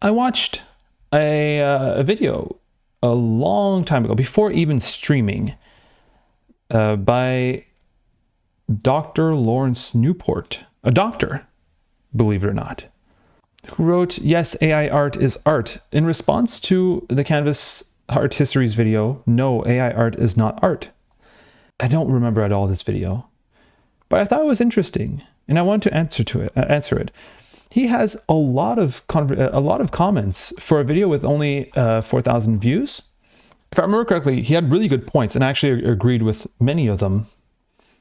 I watched a video a long time ago, before even streaming, by Dr. Lawrence Newport, a doctor, believe it or not, who wrote, "Yes, AI art is art." In response to the Canvas Art Histories video, "No, AI art is not art." I don't remember at all this video, but I thought it was interesting, and I wanted to answer it. He has a lot of comments for a video with only 4,000 views. If I remember correctly, he had really good points, and I actually agreed with many of them.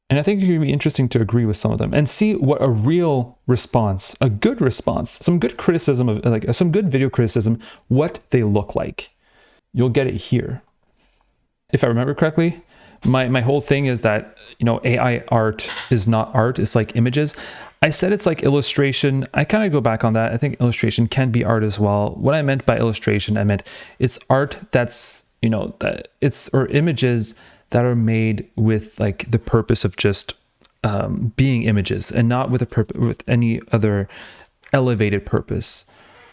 And I think it would be interesting to agree with some of them and see what a real response, a good response, some good criticism of, like, some good video criticism, what they look like. You'll get it here. If I remember correctly, my whole thing is that, AI art is not art. It's like images. I said it's like illustration. I kind of go back on that. I think illustration can be art as well. What I meant by illustration, I meant it's art that's, or images that are made with like the purpose of just being images, and not with any other elevated purpose.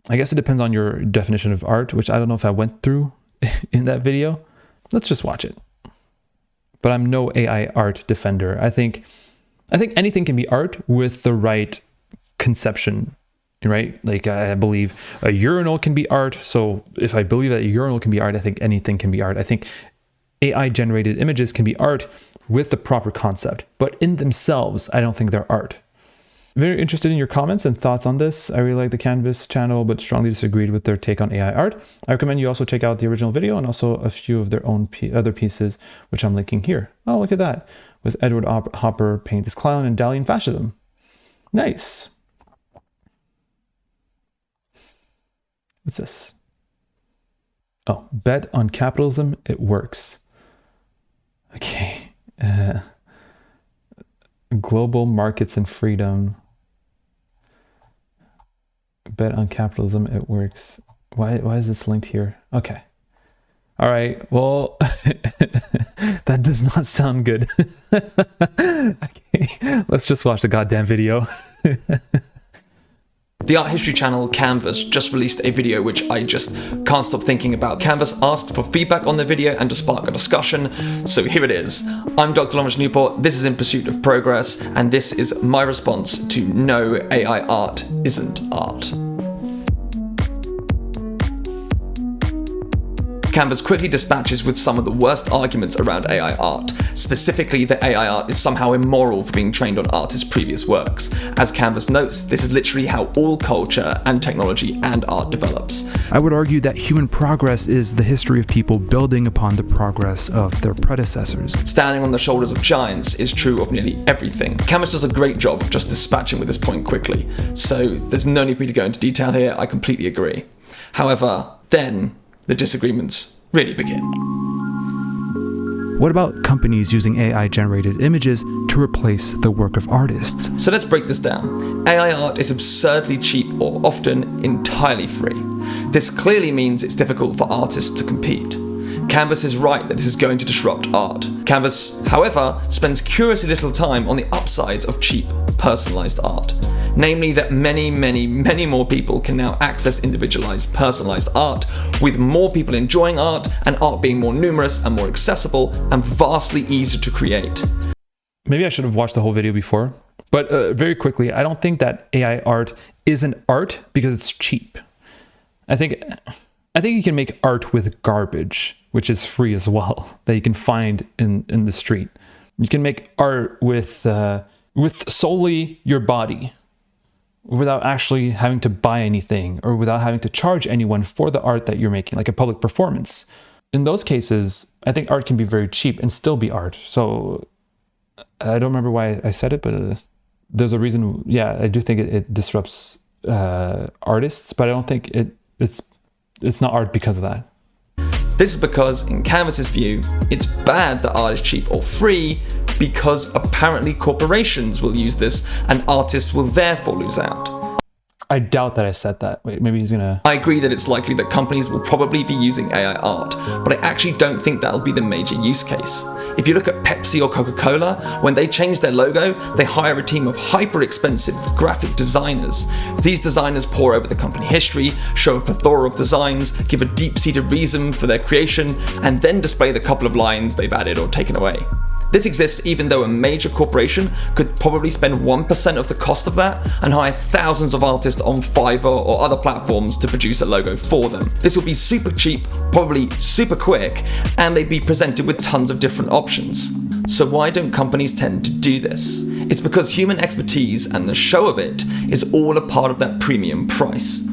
I guess it depends on your definition of art, which I don't know if I went through in that video. Let's just watch it. But I'm no AI art defender. I think anything can be art with the right conception, right? Like, I believe a urinal can be art. So if I believe that a urinal can be art, I think anything can be art. I think AI generated images can be art with the proper concept, but in themselves, I don't think they're art. Very interested in your comments and thoughts on this. I really like the Canvas channel, but strongly disagreed with their take on AI art. I recommend you also check out the original video and also a few of their own other pieces, which I'm linking here. Oh, look at that. With Edward Hopper, Paint This Clown, and Dalian Fascism. Nice. What's this? Oh, bet on capitalism, it works. Okay. Global markets and freedom. Bet on capitalism, it works. Why is this linked here? Okay. All right. Well, that does not sound good. Okay. Let's just watch the goddamn video. The art history channel Canvas just released a video which I just can't stop thinking about. Canvas asked for feedback on the video and to spark a discussion, so here it is. I'm Dr. Lawrence Newport, this is In Pursuit of Progress, and this is my response to no, AI art isn't art. Canvas quickly dispatches with some of the worst arguments around AI art, specifically that AI art is somehow immoral for being trained on artists' previous works. As Canvas notes, this is literally how all culture and technology and art develops. I would argue that human progress is the history of people building upon the progress of their predecessors. Standing on the shoulders of giants is true of nearly everything. Canvas does a great job of just dispatching with this point quickly, so there's no need for me to go into detail here, I completely agree. However, then the disagreements really begin. What about companies using AI-generated images to replace the work of artists? So let's break this down. AI art is absurdly cheap or often entirely free. This clearly means it's difficult for artists to compete. Canvas is right that this is going to disrupt art. Canvas, however, spends curiously little time on the upsides of cheap, personalized art. Namely that many more people can now access individualized, personalized art, with more people enjoying art and art being more numerous and more accessible and vastly easier to create. Maybe I should have watched the whole video before, but very quickly, I don't think that AI art isn't art because it's cheap. I think you can make art with garbage, which is free as well, that you can find in the street. You can make art with solely your body, without actually having to buy anything or without having to charge anyone for the art that you're making, like a public performance. In those cases, I think art can be very cheap and still be art. So I don't remember why I said it, but there's a reason. Yeah, I do think it disrupts artists, but I don't think it's not art because of that. This is because, in Canvas's view, it's bad that art is cheap or free because apparently corporations will use this and artists will therefore lose out. I doubt that I said that. Wait, maybe he's gonna. I agree that it's likely that companies will probably be using AI art, but I actually don't think that'll be the major use case. If you look at Pepsi or Coca-Cola, when they change their logo, they hire a team of hyper-expensive graphic designers. These designers pore over the company history, show a plethora of designs, give a deep-seated reason for their creation, and then display the couple of lines they've added or taken away. This exists even though a major corporation could probably spend 1% of the cost of that and hire thousands of artists on Fiverr or other platforms to produce a logo for them. This would be super cheap, probably super quick, and they'd be presented with tons of different options. So why don't companies tend to do this? It's because human expertise and the show of it is all a part of that premium price.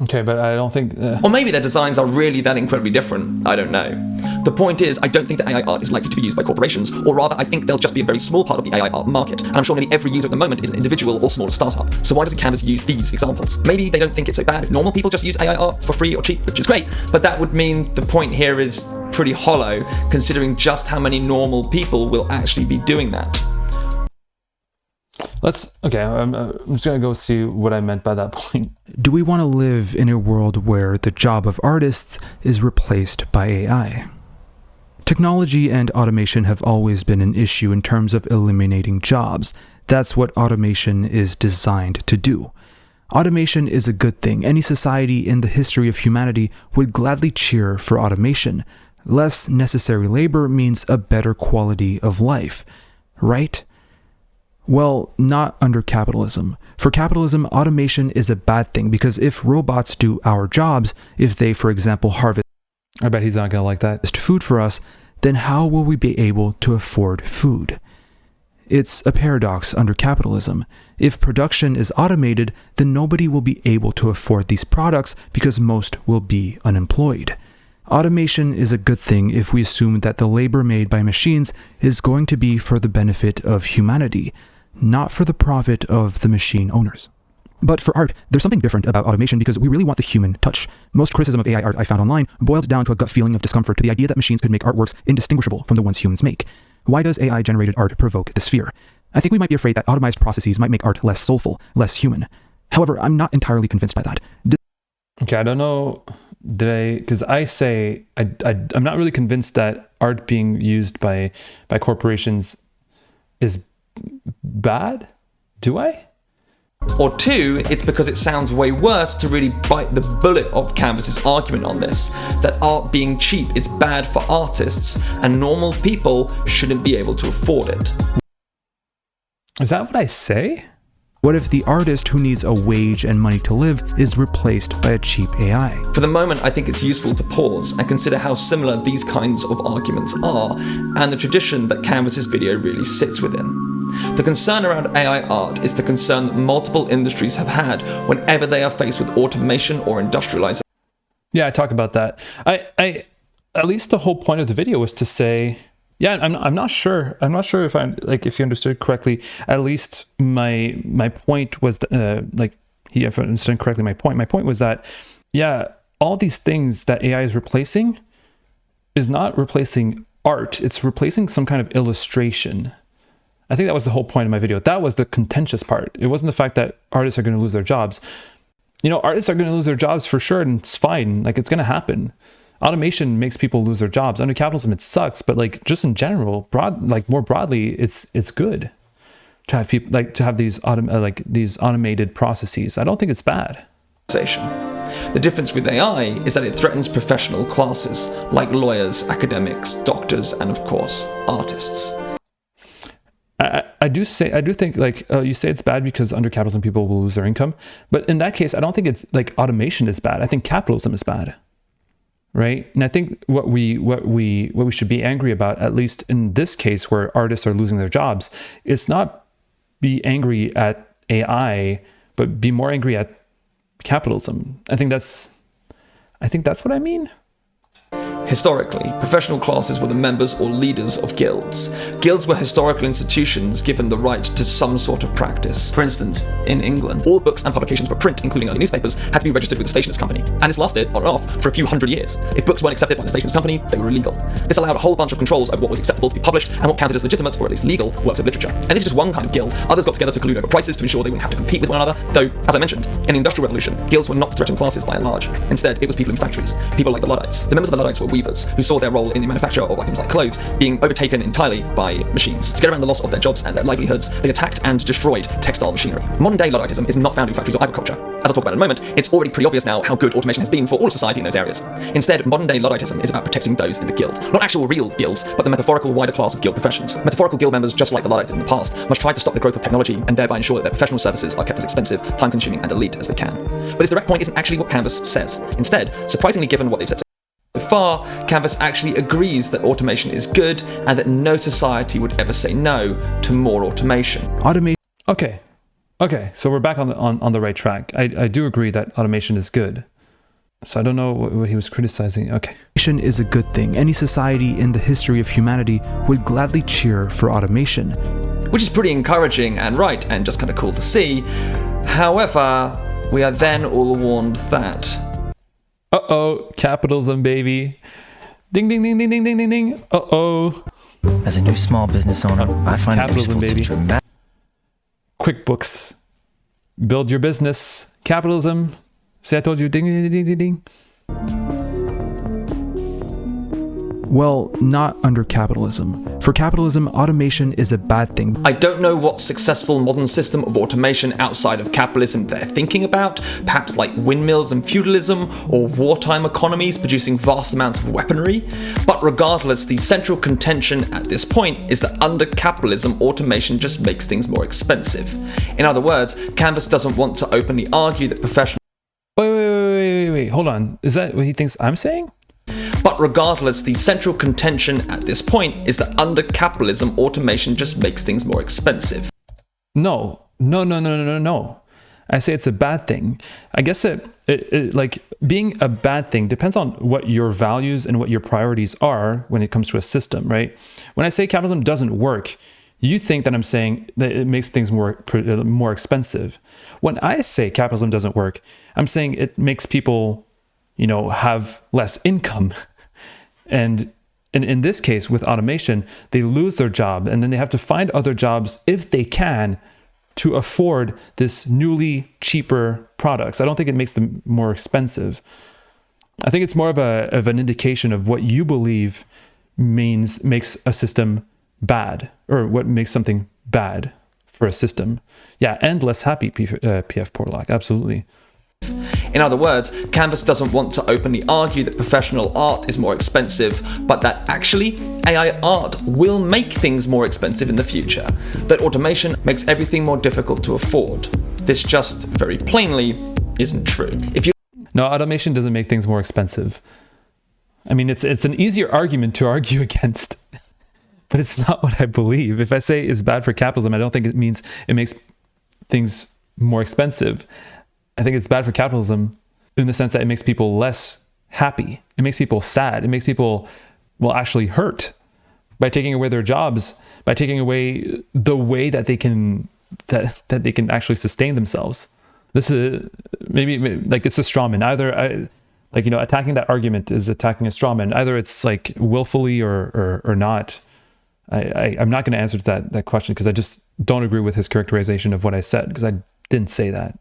Okay, but I don't think. Or maybe their designs are really that incredibly different. I don't know. The point is, I don't think that AI art is likely to be used by corporations, or rather, I think they'll just be a very small part of the AI art market. And I'm sure nearly every user at the moment is an individual or smaller startup. So why doesn't Canvas use these examples? Maybe they don't think it's so bad if normal people just use AI art for free or cheap, which is great. But that would mean the point here is pretty hollow, considering just how many normal people will actually be doing that. I'm just gonna go see what I meant by that point. Do we want to live in a world where the job of artists is replaced by AI? Technology and automation have always been an issue in terms of eliminating jobs. That's what automation is designed to do. Automation is a good thing. Any society in the history of humanity would gladly cheer for automation. Less necessary labor means a better quality of life, right? Well, not under capitalism. For capitalism, automation is a bad thing because if robots do our jobs, if they, for example, harvest I bet he's not gonna like that. food for us, then how will we be able to afford food? It's a paradox under capitalism. If production is automated, then nobody will be able to afford these products because most will be unemployed. Automation is a good thing if we assume that the labor made by machines is going to be for the benefit of humanity, not for the profit of the machine owners. But for art, there's something different about automation because we really want the human touch. Most criticism of AI art I found online boiled down to a gut feeling of discomfort to the idea that machines could make artworks indistinguishable from the ones humans make. Why does AI-generated art provoke this fear? I think we might be afraid that automated processes might make art less soulful, less human. However, I'm not entirely convinced by that. Okay, I don't know. Because I say I'm not really convinced that art being used by corporations is bad. Do I? Or two, it's because it sounds way worse to really bite the bullet of Canvas's argument on this, that art being cheap is bad for artists and normal people shouldn't be able to afford it. Is that what I say? What if the artist who needs a wage and money to live is replaced by a cheap AI? For the moment, I think it's useful to pause and consider how similar these kinds of arguments are and the tradition that Canvas's video really sits within. The concern around AI art is the concern that multiple industries have had whenever they are faced with automation or industrialization. Yeah, I talk about that. I at least the whole point of the video was to say, yeah, I'm not sure. I'm not sure if if you understood correctly. At least my point was if I understood correctly, my point was that all these things that AI is replacing is not replacing art. It's replacing some kind of illustration. I think that was the whole point of my video. That was the contentious part. It wasn't the fact that artists are going to lose their jobs. Artists are going to lose their jobs for sure, and it's fine. It's going to happen. Automation makes people lose their jobs. Under capitalism, it sucks, but just in general, more broadly, it's good to have people to have these automated processes. I don't think it's bad. The difference with AI is that it threatens professional classes like lawyers, academics, doctors, and of course, artists. I do think you say it's bad because under capitalism people will lose their income, but in that case I don't think it's automation is bad. I think capitalism is bad, right? And I think what we should be angry about, at least in this case where artists are losing their jobs, it's not be angry at AI, but be more angry at capitalism. I think that's what I mean. Historically, professional classes were the members or leaders of guilds. Guilds were historical institutions given the right to some sort of practice. For instance, in England, all books and publications for print, including early newspapers, had to be registered with the Stationers' Company, and this lasted, on and off, for a few hundred years. If books weren't accepted by the Stationers' Company, they were illegal. This allowed a whole bunch of controls over what was acceptable to be published and what counted as legitimate, or at least legal, works of literature. And this is just one kind of guild. Others got together to collude over prices to ensure they wouldn't have to compete with one another, though, as I mentioned, in the Industrial Revolution, guilds were not threatened classes by and large. Instead, it was people in factories, people like the Luddites. The members of the Luddites were weavers, who saw their role in the manufacture of items like clothes being overtaken entirely by machines. To get around the loss of their jobs and their livelihoods, they attacked and destroyed textile machinery. Modern day Ludditism is not found in factories or agriculture. As I'll talk about in a moment, it's already pretty obvious now how good automation has been for all of society in those areas. Instead, modern day Ludditism is about protecting those in the guild. Not actual real guilds, but the metaphorical wider class of guild professions. Metaphorical guild members, just like the Luddites in the past, must try to stop the growth of technology and thereby ensure that their professional services are kept as expensive, time-consuming, and elite as they can. But this direct point isn't actually what Canvas says. Instead, surprisingly given what they've said so far, Canvas actually agrees that automation is good and that no society would ever say no to more automation. Automation Okay, so we're back on the right track. I do agree that automation is good. So I don't know what he was criticizing. Okay. is a good thing. Any society in the history of humanity would gladly cheer for automation. Which is pretty encouraging and right, and just kind of cool to see. However, we are then all warned that... Uh-oh, capitalism, baby. Ding, ding, ding, ding, ding, ding, ding, ding. Uh-oh. As a new small business owner, I find it Capitalism, useful baby. to dramatically QuickBooks. Build your business. Capitalism. See, I told you. Ding, ding, ding, ding, ding. Well, not under capitalism. For capitalism, automation is a bad thing. I don't know what successful modern system of automation outside of capitalism they're thinking about, perhaps like windmills and feudalism, or wartime economies producing vast amounts of weaponry, but regardless, the central contention at this point is that under capitalism, automation just makes things more expensive. In other words, Canvas doesn't want to openly argue that professional... Wait, hold on. Is that what he thinks I'm saying? But regardless, the central contention at this point is that under capitalism, automation just makes things more expensive. No. I say it's a bad thing. I guess it like being a bad thing depends on what your values and what your priorities are when it comes to a system, right? When I say capitalism doesn't work, you think that I'm saying that it makes things more expensive. When I say capitalism doesn't work, I'm saying it makes people, have less income. And in this case, with automation, they lose their job and then they have to find other jobs if they can to afford this newly cheaper products. I don't think it makes them more expensive. I think it's more of an indication of what you believe makes a system bad, or what makes something bad for a system. Yeah, and less happy, PF Portlock, absolutely. In other words, Canvas doesn't want to openly argue that professional art is more expensive, but that actually AI art will make things more expensive in the future, that automation makes everything more difficult to afford. This just, very plainly, isn't true. No, automation doesn't make things more expensive. I mean, it's an easier argument to argue against, but it's not what I believe. If I say it's bad for capitalism, I don't think it means it makes things more expensive. I think it's bad for capitalism in the sense that it makes people less happy. It makes people sad. It makes people, actually hurt by taking away their jobs, by taking away the way that they can actually sustain themselves. This is maybe like it's a straw man. Either attacking that argument is attacking a straw man. Either it's like willfully or not. I'm not going to answer to that question because I just don't agree with his characterization of what I said, because I didn't say that.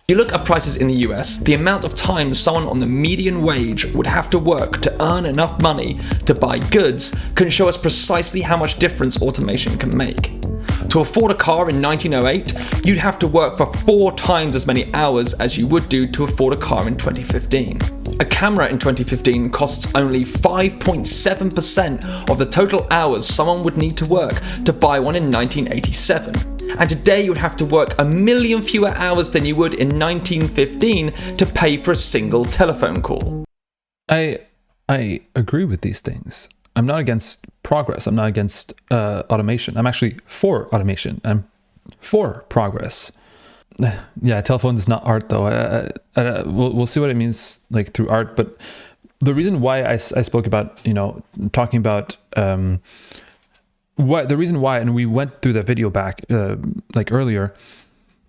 You look at prices in the US, the amount of time someone on the median wage would have to work to earn enough money to buy goods can show us precisely how much difference automation can make. To afford a car in 1908, you'd have to work for 4 times as many hours as you would do to afford a car in 2015. A camera in 2015 costs only 5.7% of the total hours someone would need to work to buy one in 1987. And today you would have to work 1 million fewer hours than you would in 1915 to pay for a single telephone call. I agree with these things. I'm not against progress. I'm not against automation. I'm actually for automation. I'm for progress. Yeah, telephone is not art though. We'll see what it means like through art, but the reason why I spoke about, talking about the reason why, and we went through that video back like earlier,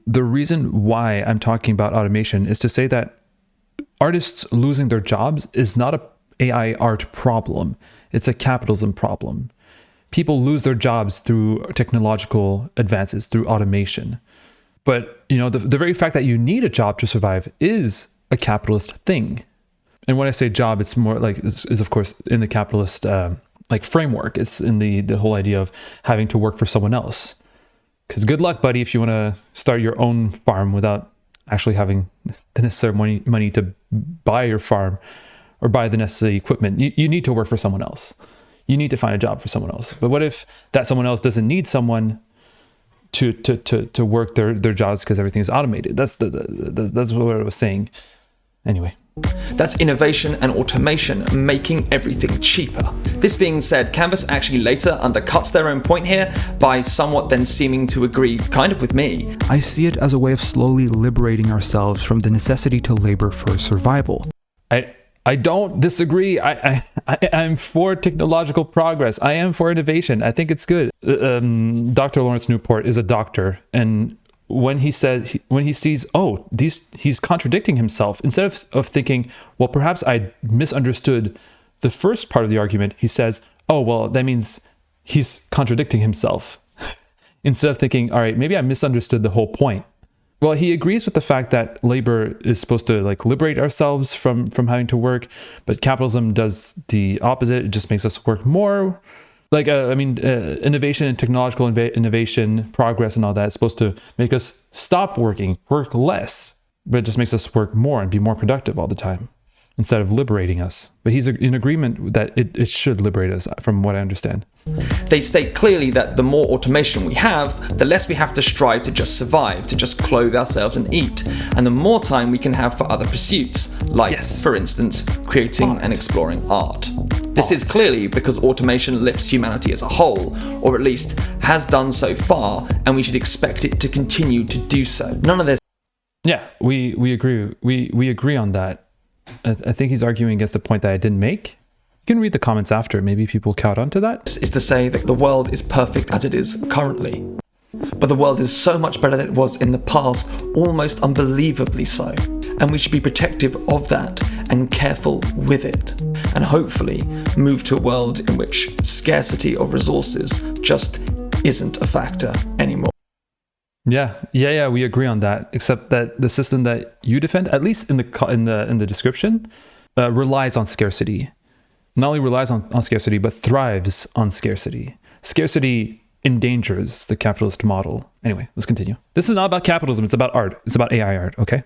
the reason why I'm talking about automation is to say that artists losing their jobs is not a AI art problem. It's a capitalism problem. People lose their jobs through technological advances, through automation. But, the very fact that you need a job to survive is a capitalist thing. And when I say job, it's more like, is of course in the capitalist framework. It's in the whole idea of having to work for someone else. Because good luck, buddy, if you want to start your own farm without actually having the necessary money to buy your farm or buy the necessary equipment. You need to work for someone else. You need to find a job for someone else. But what if that someone else doesn't need someone to work their jobs because everything is automated? That's what I was saying. Anyway. That's innovation and automation making everything cheaper. This being said, Canvas actually later undercuts their own point here by somewhat then seeming to agree kind of with me. I see it as a way of slowly liberating ourselves from the necessity to labor for survival. I don't disagree. I'm for technological progress. I am for innovation. I think it's good. Dr. Lawrence Newport is a doctor, and when he sees, he's contradicting himself, instead of thinking, well, perhaps I misunderstood the first part of the argument, he says, oh, well, that means he's contradicting himself. Instead of thinking, all right, maybe I misunderstood the whole point. Well, he agrees with the fact that labor is supposed to liberate ourselves from having to work, but capitalism does the opposite. It just makes us work more. Innovation and technological innovation, progress and all that is supposed to make us stop working, work less, but it just makes us work more and be more productive all the time instead of liberating us. But he's in agreement that it should liberate us, from what I understand. They state clearly that the more automation we have, the less we have to strive to just survive, to just clothe ourselves and eat, and the more time we can have for other pursuits, like, for instance, creating and exploring art. This is clearly because automation lifts humanity as a whole, or at least has done so far, and we should expect it to continue to do so. None of this. Yeah, we agree. We agree on that. I think he's arguing against the point that I didn't make. You can read the comments after. Maybe people caught on to that. Is to say that the world is perfect as it is currently. But the world is so much better than it was in the past, almost unbelievably so. And we should be protective of that and careful with it. And hopefully move to a world in which scarcity of resources just isn't a factor anymore. Yeah, we agree on that. Except that the system that you defend, at least in the description, relies on scarcity. Not only relies on scarcity, but thrives on scarcity. Scarcity endangers the capitalist model. Anyway, let's continue. This is not about capitalism. It's about art. It's about AI art. Okay.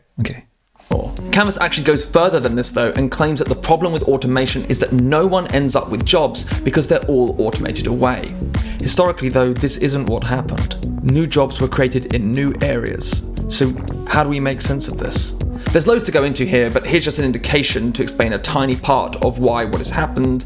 Canvas actually goes further than this though, and claims that the problem with automation is that no one ends up with jobs because they're all automated away. Historically though, this isn't what happened. New jobs were created in new areas. So how do we make sense of this? There's loads to go into here, but here's just an indication to explain a tiny part of why what has happened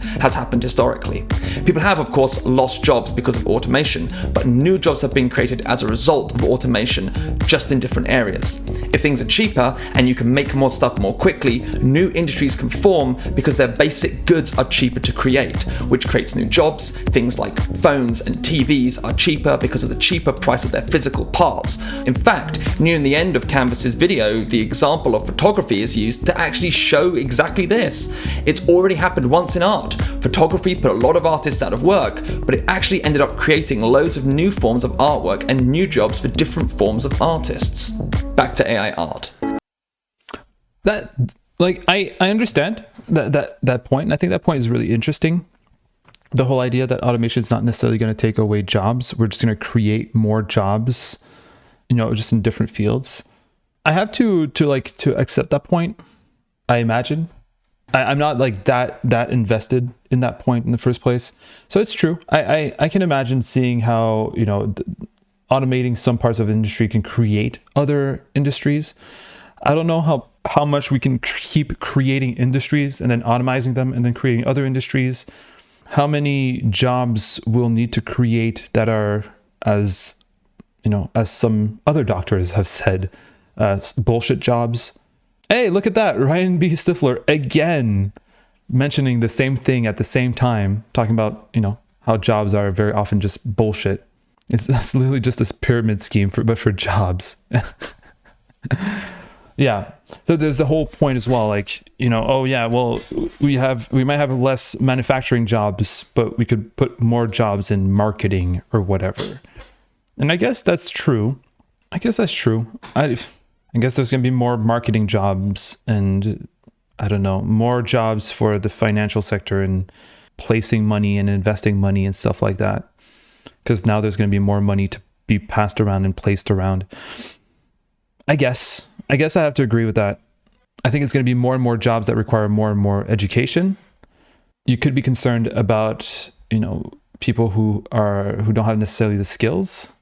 historically. People have, of course, lost jobs because of automation, but new jobs have been created as a result of automation, just in different areas. If things are cheaper and you can make more stuff more quickly, new industries can form because their basic goods are cheaper to create, which creates new jobs. Things like phones and TVs are cheaper because of the cheaper price of their physical parts. In fact, near the end of Canvas's video, the example of photography is used to actually show exactly this. It's already happened once in art. Photography put a lot of artists out of work, but it actually ended up creating loads of new forms of artwork and new jobs for different forms of artists. Back to AI art. I understand that point, and I think that point is really interesting. The whole idea that automation is not necessarily going to take away jobs. We're just going to create more jobs, just in different fields. I have to accept that point. I imagine I'm not that invested in that point in the first place. So it's true. I can imagine seeing how automating some parts of industry can create other industries. I don't know how much we can keep creating industries and then automizing them and then creating other industries. How many jobs we'll need to create that are, as some other doctors have said, bullshit jobs. Hey, look at that. Ryan B. Stifler again. mentioning the same thing at the same time, talking about, how jobs are very often just bullshit. That's literally just this pyramid scheme but for jobs. Yeah. So there's the whole point as well. Like, oh yeah, well, we might have less manufacturing jobs, but we could put more jobs in marketing or whatever. And I guess that's true. I guess there's going to be more marketing jobs and I don't know, more jobs for the financial sector and placing money and investing money and stuff like that. Because now there's going to be more money to be passed around and placed around. I guess I have to agree with that. I think it's going to be more and more jobs that require more and more education. You could be concerned about, people who don't have necessarily the skills.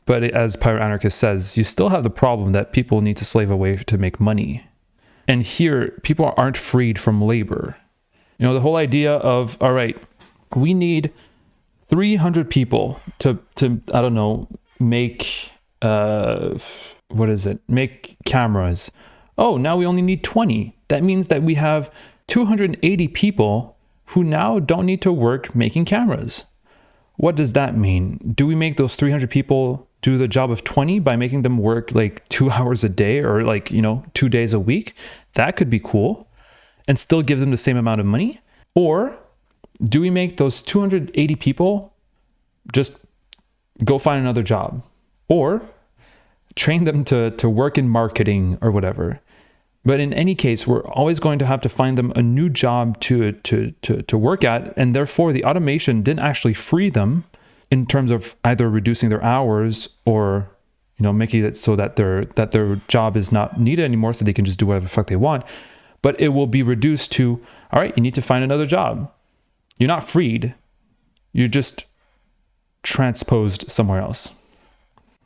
But as Pyroanarchist says, you still have the problem that people need to slave away to make money. And here, people aren't freed from labor. The whole idea of, all right, we need 300 people to I don't know, make make cameras. Oh, now we only need 20. That means that we have 280 people who now don't need to work making cameras. What does that mean? Do we make those 300 people do the job of 20 by making them work like 2 hours a day or 2 days a week? That could be cool and still give them the same amount of money. Or do we make those 280 people just go find another job or train them to work in marketing or whatever? But in any case, we're always going to have to find them a new job to work at. And therefore, the automation didn't actually free them in terms of either reducing their hours or, making it so that their job is not needed anymore so they can just do whatever the fuck they want. But it will be reduced to, all right, you need to find another job. You're not freed. You're just transposed somewhere else.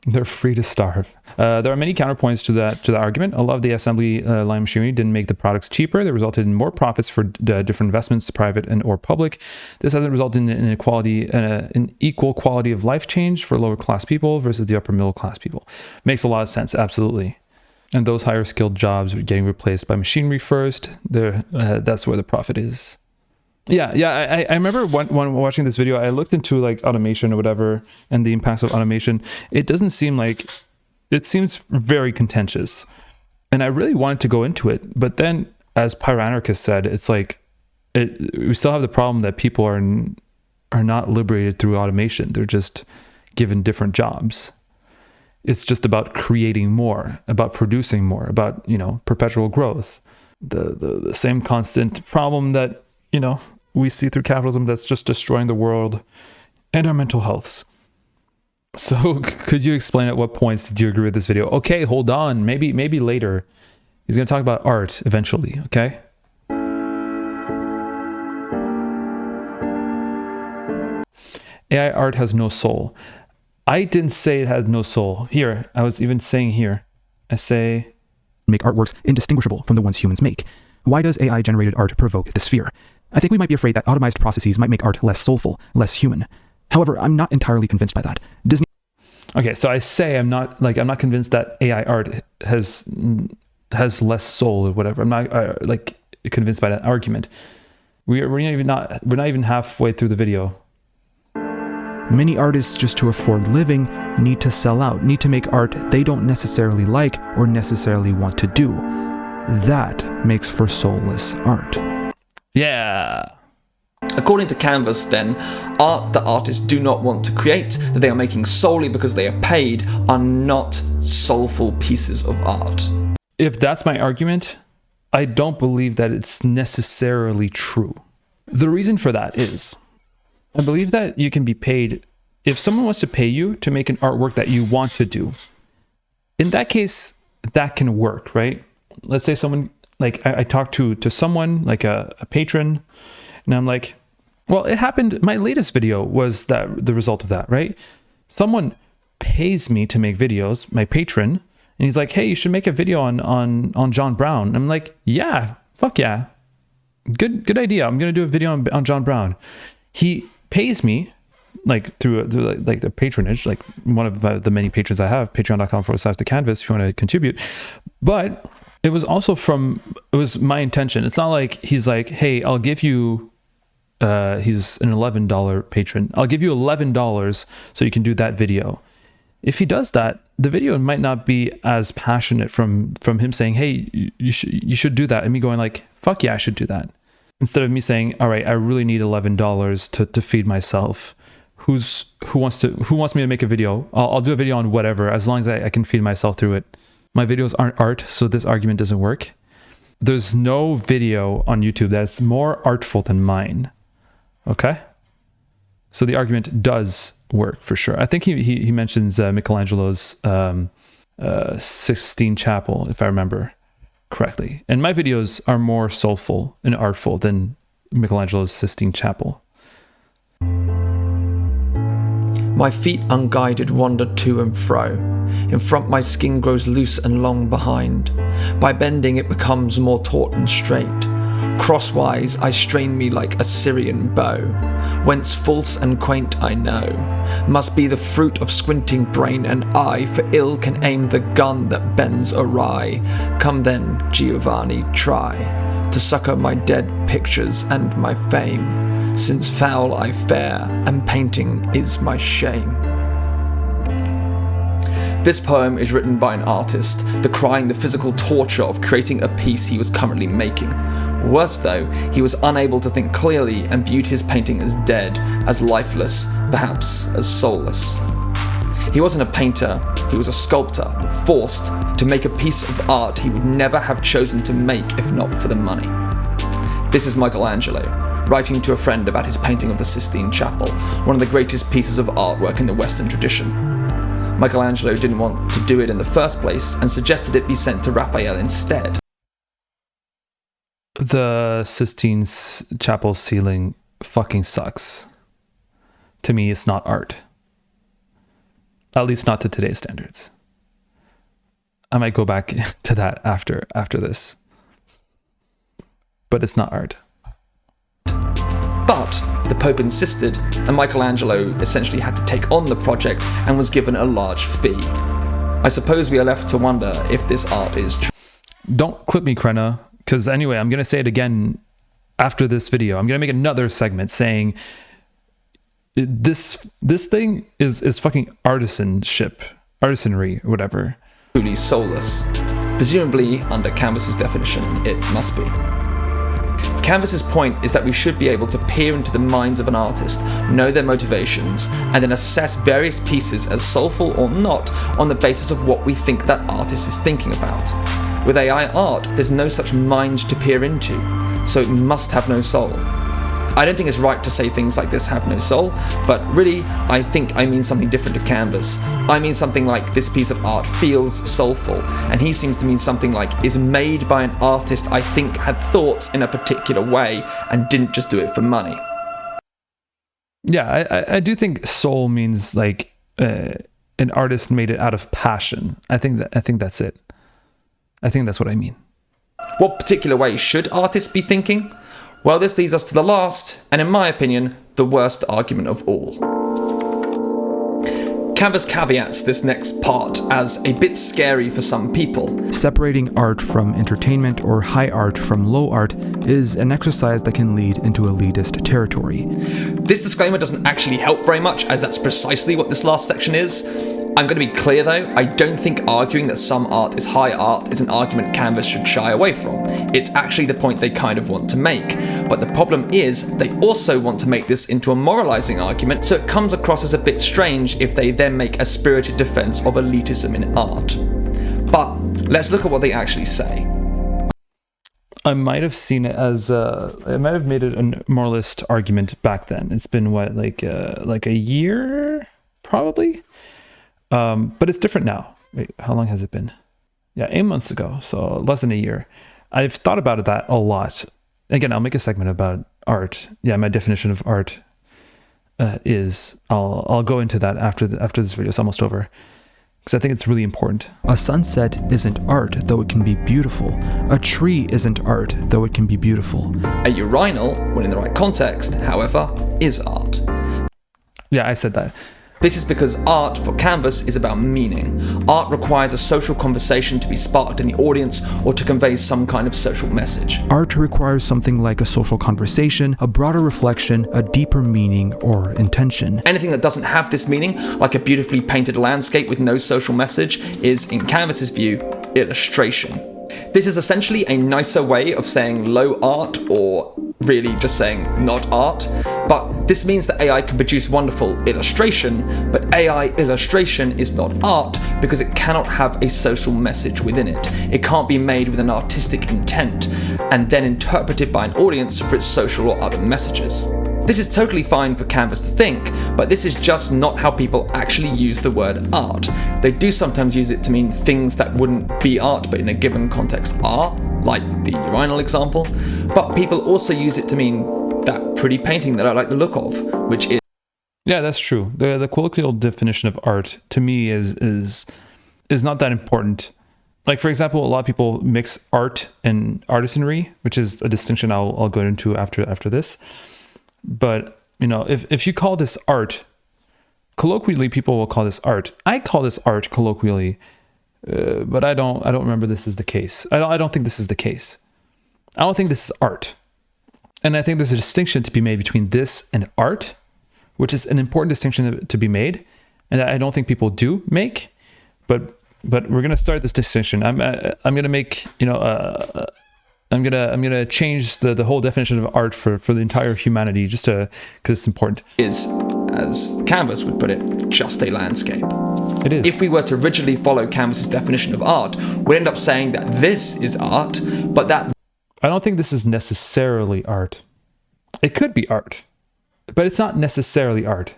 They're free to starve. There are many counterpoints to the argument. A lot of the assembly line machinery didn't make the products cheaper. They resulted in more profits for different investments, private and or public. This hasn't resulted in an equal quality of life change for lower class people versus the upper middle class people. Makes a lot of sense, absolutely. And those higher skilled jobs are getting replaced by machinery first. That's where the profit is. Yeah. I remember when watching this video, I looked into automation or whatever and the impacts of automation. It doesn't seem it seems very contentious. And I really wanted to go into it. But then, as Pyroanarchist said, it's we still have the problem that people are not liberated through automation. They're just given different jobs. It's just about creating more, about producing more, about, perpetual growth. The same constant problem that, we see through capitalism that's just destroying the world and our mental healths. So could you explain at what points did you agree with this video? Okay, hold on. Maybe later. He's going to talk about art eventually, okay? AI art has no soul. I didn't say it has no soul. Here, I was even saying here. I say... make artworks indistinguishable from the ones humans make. Why does AI-generated art provoke this fear? I think we might be afraid that automized processes might make art less soulful, less human. However, I'm not entirely convinced by that. Disney... Okay, so I say I'm not convinced that AI art has less soul or whatever. I'm not convinced by that argument. We're not even halfway through the video. Many artists, just to afford living, need to sell out, need to make art they don't necessarily like or necessarily want to do. That makes for soulless art. Yeah. According to Canvas, then, art that artists do not want to create, that they are making solely because they are paid, are not soulful pieces of art. If that's my argument, I don't believe that it's necessarily true. The reason for that is, I believe that you can be paid, if someone wants to pay you to make an artwork that you want to do, in that case, that can work, right? Let's say someone, I talked to someone, like a patron, and I'm like, well, it happened, my latest video was the result of that, right? Someone pays me to make videos, my patron, and he's like, hey, you should make a video on John Brown. And I'm like, yeah, fuck yeah. Good idea. I'm going to do a video on John Brown. He pays me through the patronage, one of the many patrons I have, patreon.com/thecanvas if you want to contribute. But It was my intention. It's not like he's like, hey, I'll give you, he's an $11 patron. I'll give you $11 so you can do that video. If he does that, the video might not be as passionate from him saying, hey, you should do that. And me going like, fuck yeah, I should do that. Instead of me saying, all right, I really need $11 to feed myself. Who wants me to make a video? I'll do a video on whatever, as long as I can feed myself through it. My videos aren't art, so this argument doesn't work. There's no video on YouTube that's more artful than mine. Okay? So the argument does work for sure. I think he mentions Michelangelo's Sistine Chapel, if I remember correctly. And my videos are more soulful and artful than Michelangelo's Sistine Chapel. My feet unguided wander to and fro. In front my skin grows loose and long behind. By bending it becomes more taut and straight. Crosswise I strain me like a Syrian bow. Whence false and quaint I know must be the fruit of squinting brain and eye, for ill can aim the gun that bends awry. Come then, Giovanni, try to succour my dead pictures and my fame, since foul I fare and painting is my shame. This poem is written by an artist, decrying the physical torture of creating a piece he was currently making. Worse though, he was unable to think clearly and viewed his painting as dead, as lifeless, perhaps as soulless. He wasn't a painter, he was a sculptor, forced to make a piece of art he would never have chosen to make if not for the money. This is Michelangelo, writing to a friend about his painting of the Sistine Chapel, one of the greatest pieces of artwork in the Western tradition. Michelangelo didn't want to do it in the first place and suggested it be sent to Raphael instead. The Sistine Chapel ceiling fucking sucks. To me, it's not art. At least not to today's standards. I might go back to that after this. But it's not art. But the Pope insisted, and Michelangelo essentially had to take on the project and was given a large fee. I suppose we are left to wonder if this art is true. Don't clip me, Krenna, because anyway, I'm going to say it again after this video. I'm going to make another segment saying this thing is fucking artisanry, or whatever. Truly soulless. Presumably, under Canvas's definition, it must be. Canvas's point is that we should be able to peer into the minds of an artist, know their motivations, and then assess various pieces as soulful or not on the basis of what we think that artist is thinking about. With AI art, there's no such mind to peer into, so it must have no soul. I don't think it's right to say things like this have no soul, but really, I think I mean something different to Canvas. I mean something like this piece of art feels soulful, and he seems to mean something like is made by an artist I think had thoughts in a particular way and didn't just do it for money. Yeah, I do think soul means like an artist made it out of passion. I think that's it. I think that's what I mean. What particular way should artists be thinking? Well, this leads us to the last, and in my opinion, the worst argument of all. Canvas caveats this next part as a bit scary for some people. Separating art from entertainment or high art from low art is an exercise that can lead into elitist territory. This disclaimer doesn't actually help very much, as that's precisely what this last section is. I'm going to be clear though, I don't think arguing that some art is high art is an argument Canvas should shy away from. It's actually the point they kind of want to make. But the problem is, they also want to make this into a moralizing argument, so it comes across as a bit strange if they then make a spirited defense of elitism in art. But let's look at what they actually say. I might have seen it as I might have made it a moralist argument back then. It's been what, like a year, probably? But it's different now. Wait, how long has it been? Yeah, 8 months ago, so less than a year. I've thought about that a lot. Again, I'll make a segment about art. Yeah, my definition of art is I'll go into that after this video is almost over, because I think it's really important. A sunset isn't art, though it can be beautiful. A tree isn't art, though it can be beautiful. A urinal, when in the right context, however, is art. Yeah, I said that. This is because art for Canvas is about meaning. Art requires a social conversation to be sparked in the audience or to convey some kind of social message. Art requires something like a social conversation, a broader reflection, a deeper meaning or intention. Anything that doesn't have this meaning, like a beautifully painted landscape with no social message, is, in Canvas's view, illustration. This is essentially a nicer way of saying low art, or really just saying not art, but this means that AI can produce wonderful illustration, but AI illustration is not art because it cannot have a social message within it. It can't be made with an artistic intent and then interpreted by an audience for its social or other messages. This is totally fine for Canvas to think, but this is just not how people actually use the word art. They do sometimes use it to mean things that wouldn't be art but in a given context are, like the urinal example, but people also use it to mean that pretty painting that I like the look of, which is... Yeah, that's true. The colloquial definition of art to me is not that important. Like, for example, a lot of people mix art and artisanry, which is a distinction I'll go into after this. But, you know, if you call this art, colloquially people will call this art. I call this art colloquially, but I don't remember this is the case. I don't think this is the case. I don't think this is art. And I think there's a distinction to be made between this and art, which is an important distinction to be made, and I don't think people do make. But we're gonna start this distinction. I'm gonna make, you know, I'm gonna change the whole definition of art for the entire humanity, just because it's important. Is, as Canvas would put it, just a landscape. It is. If we were to rigidly follow Canvas's definition of art, we'd end up saying that this is art, but that... I don't think this is necessarily art. It could be art, but it's not necessarily art.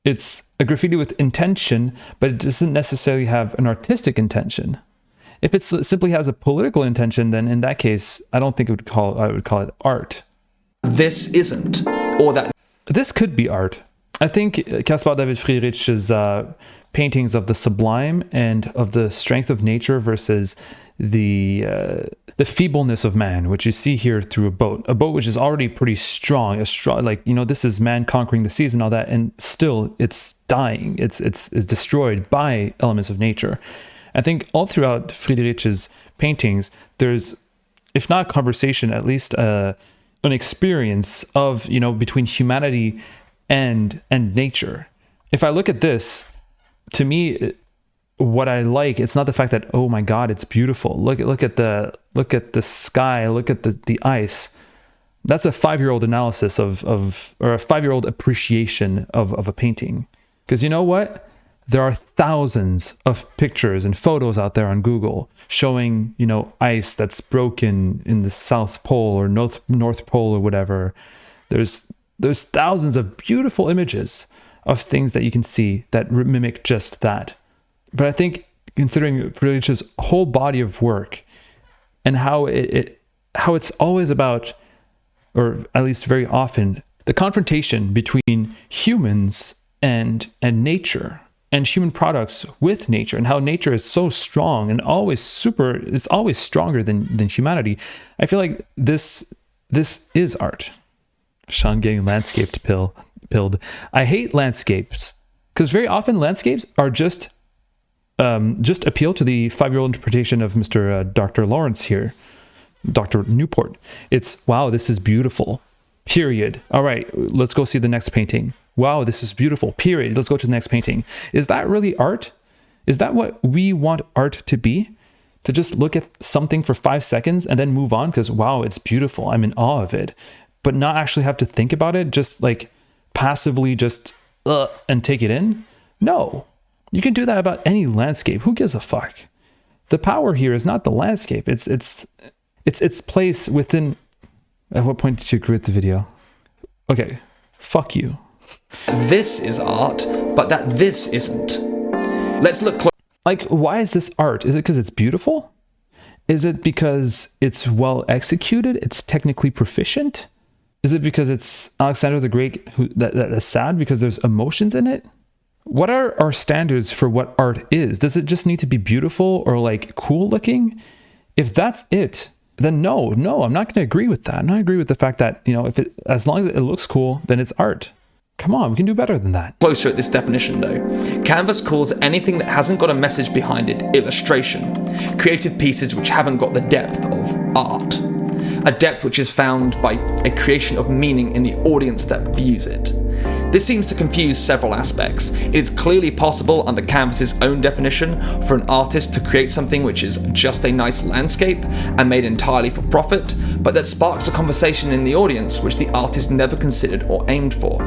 It's a graffiti with intention, but it doesn't necessarily have an artistic intention. If it simply has a political intention, then in that case, I don't think I would call it art. This isn't, or that... This could be art. I think Caspar David Friedrich's paintings of the sublime and of the strength of nature versus the feebleness of man, which you see here through a boat which is already pretty strong, like, you know, this is man conquering the seas and all that, and still it's dying, it's destroyed by elements of nature. I think all throughout Friedrich's paintings, there's, if not conversation, at least an experience of, you know, between humanity and nature. If I look at this, to me, what I like, it's not the fact that, oh my God, it's beautiful. Look at the sky, look at the ice. That's a 5-year-old analysis or a 5-year-old appreciation of a painting. Because you know what? There are thousands of pictures and photos out there on Google showing, you know, ice that's broken in the South Pole or North Pole or whatever. There's thousands of beautiful images of things that you can see that mimic just that. But I think considering Friedrich's whole body of work and how it's always about, or at least very often, the confrontation between humans and nature, and human products with nature, and how nature is so strong and it's always stronger than humanity. I feel like this is art. Sean getting landscaped pilled. I hate landscapes because very often landscapes are just appeal to the 5-year-old interpretation of Mr. Dr. Lawrence here, Dr. Newport. It's, wow, this is beautiful, period. All right, let's go see the next painting. Wow, this is beautiful, period. Let's go to the next painting. Is that really art? Is that what we want art to be? To just look at something for 5 seconds and then move on because, wow, it's beautiful, I'm in awe of it, but not actually have to think about it, just like passively just and take it in? No. You can do that about any landscape. Who gives a fuck? The power here is not the landscape. It's its place within... At what point did you agree with the video? Okay, fuck you. This is art, but that this isn't. Let's look close. Like, why is this art? Is it because it's beautiful? Is it because it's well executed? It's technically proficient? Is it because it's Alexander the Great that is sad because there's emotions in it? What are our standards for what art is? Does it just need to be beautiful or like cool looking? If that's it, then no, I'm not going to agree with that. I'm not agree with the fact that, you know, as long as it looks cool, then it's art. Come on, we can do better than that. Closer at this definition though. Canvas calls anything that hasn't got a message behind it illustration. Creative pieces which haven't got the depth of art. A depth which is found by a creation of meaning in the audience that views it. This seems to confuse several aspects. It is clearly possible under Canvas's own definition for an artist to create something which is just a nice landscape and made entirely for profit, but that sparks a conversation in the audience which the artist never considered or aimed for.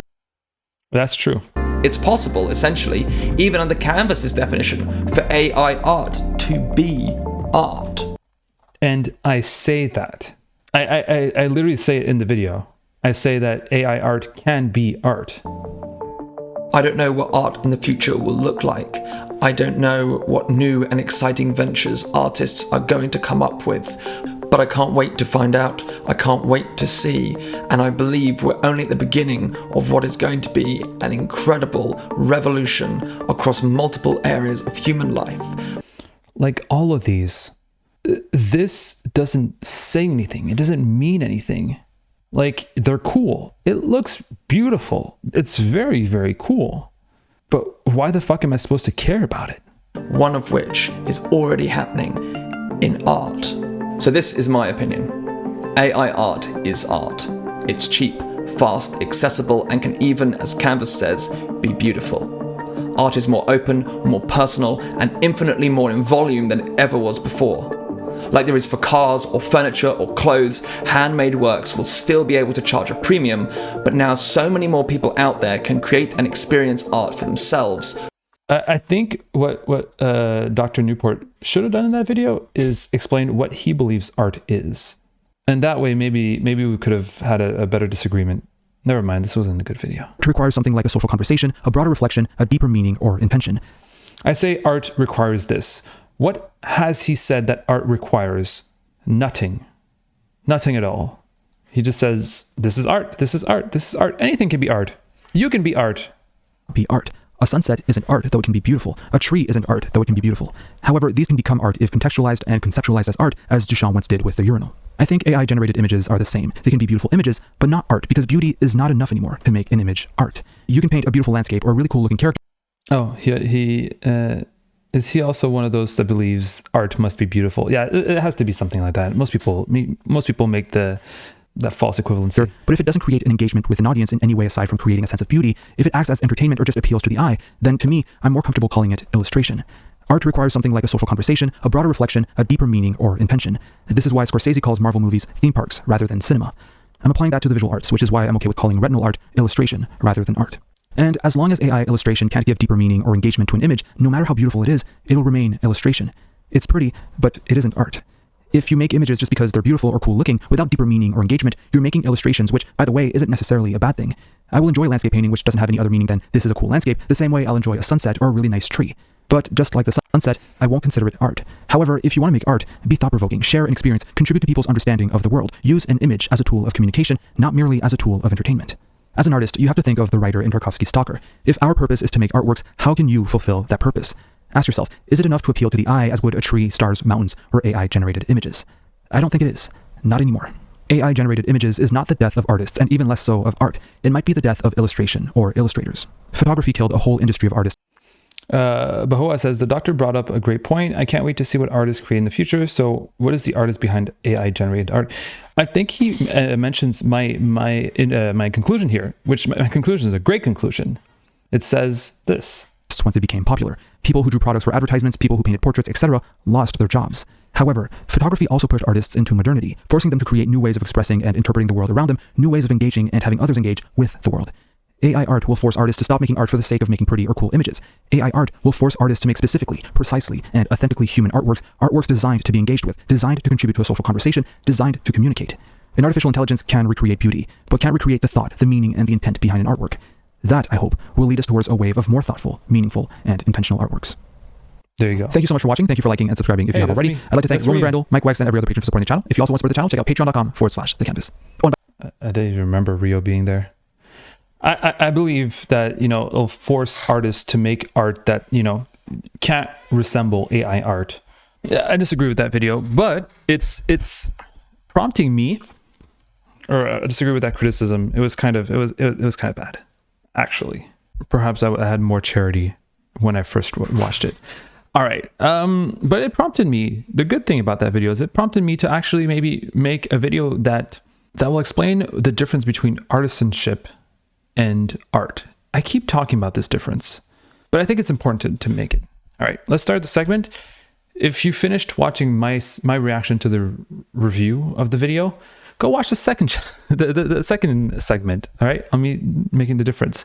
That's true. It's possible, essentially, even under Canvas's definition, for AI art to be art. And I say that. I literally say it in the video. I say that AI art can be art. I don't know what art in the future will look like. I don't know what new and exciting ventures artists are going to come up with. But I can't wait to find out. I can't wait to see. And I believe we're only at the beginning of what is going to be an incredible revolution across multiple areas of human life. Like all of these, this doesn't say anything. It doesn't mean anything. Like, they're cool. It looks beautiful. It's very, very cool. But why the fuck am I supposed to care about it? One of which is already happening in art. So this is my opinion. AI art is art. It's cheap, fast, accessible, and can even, as Canvas says, be beautiful. Art is more open, more personal, and infinitely more in volume than it ever was before. Like there is for cars or furniture or clothes, handmade works will still be able to charge a premium, but now so many more people out there can create and experience art for themselves. I think what Dr. Newport should have done in that video is explain what he believes art is. And that way, maybe we could have had a better disagreement. Never mind, this wasn't a good video. It requires something like a social conversation, a broader reflection, a deeper meaning or intention. I say art requires this. What has he said that art requires? Nothing. Nothing at all. He just says, this is art, this is art, this is art. Anything can be art. You can be art. Be art. A sunset isn't art, though it can be beautiful. A tree isn't art, though it can be beautiful. However, these can become art if contextualized and conceptualized as art, as Duchamp once did with the urinal. I think AI-generated images are the same. They can be beautiful images, but not art, because beauty is not enough anymore to make an image art. You can paint a beautiful landscape or a really cool-looking character. Oh, is he also one of those that believes art must be beautiful? Yeah, it has to be something like that. Most people make that false equivalency. But if it doesn't create an engagement with an audience in any way aside from creating a sense of beauty, if it acts as entertainment or just appeals to the eye, then to me, I'm more comfortable calling it illustration. Art requires something like a social conversation, a broader reflection, a deeper meaning or intention. This is why Scorsese calls Marvel movies theme parks rather than cinema. I'm applying that to the visual arts, which is why I'm okay with calling retinal art illustration rather than art. And as long as AI illustration can't give deeper meaning or engagement to an image, no matter how beautiful it is, it'll remain illustration. It's pretty, but it isn't art. If you make images just because they're beautiful or cool looking without deeper meaning or engagement, you're making illustrations, which, by the way, isn't necessarily a bad thing. I will enjoy landscape painting, which doesn't have any other meaning than this is a cool landscape, the same way I'll enjoy a sunset or a really nice tree. But just like the sunset, I won't consider it art. However, if you want to make art, be thought-provoking, share an experience, contribute to people's understanding of the world, use an image as a tool of communication, not merely as a tool of entertainment. As an artist, you have to think of the writer in Tarkovsky's Stalker. If our purpose is to make artworks, how can you fulfill that purpose? Ask yourself, is it enough to appeal to the eye as would a tree, stars, mountains, or AI-generated images? I don't think it is. Not anymore. AI-generated images is not the death of artists, and even less so of art. It might be the death of illustration or illustrators. Photography killed a whole industry of artists. Bahoa says, the doctor brought up a great point. I can't wait to see what artists create in the future. So what is the artist behind AI-generated art? I think he mentions my conclusion here, which my conclusion is a great conclusion. It says this. Once it became popular, people who drew products for advertisements, people who painted portraits, etc., lost their jobs. However, photography also pushed artists into modernity, forcing them to create new ways of expressing and interpreting the world around them, new ways of engaging and having others engage with the world. AI art will force artists to stop making art for the sake of making pretty or cool images. AI art will force artists to make specifically, precisely, and authentically human artworks designed to be engaged with, designed to contribute to a social conversation, designed to communicate. An artificial intelligence can recreate beauty, but can't recreate the thought, the meaning, and the intent behind an artwork. That, I hope, will lead us towards a wave of more thoughtful, meaningful, and intentional artworks. There you go. Thank you so much for watching. Thank you for liking and subscribing if you have already. Me. I'd like to thank That's Roman me. Randall, Mike Wax, and every other patron for supporting the channel. If you also want to support the channel, check out patreon.com/thecanvas. Oh, I didn't even remember Rio being there. I believe that, it'll force artists to make art that, can't resemble AI art. Yeah, I disagree with that video, but it's prompting me, or I disagree with that criticism. It was kind of bad. actually. Perhaps I had more charity when I first watched it. All right. But it prompted me, the good thing about that video is it prompted me to actually maybe make a video that will explain the difference between artisanship and art. I keep talking about this difference, but I think it's important to make it. All right, let's start the segment. If you finished watching my reaction to the review of the video, go watch the second the second segment. All right, on me making the difference.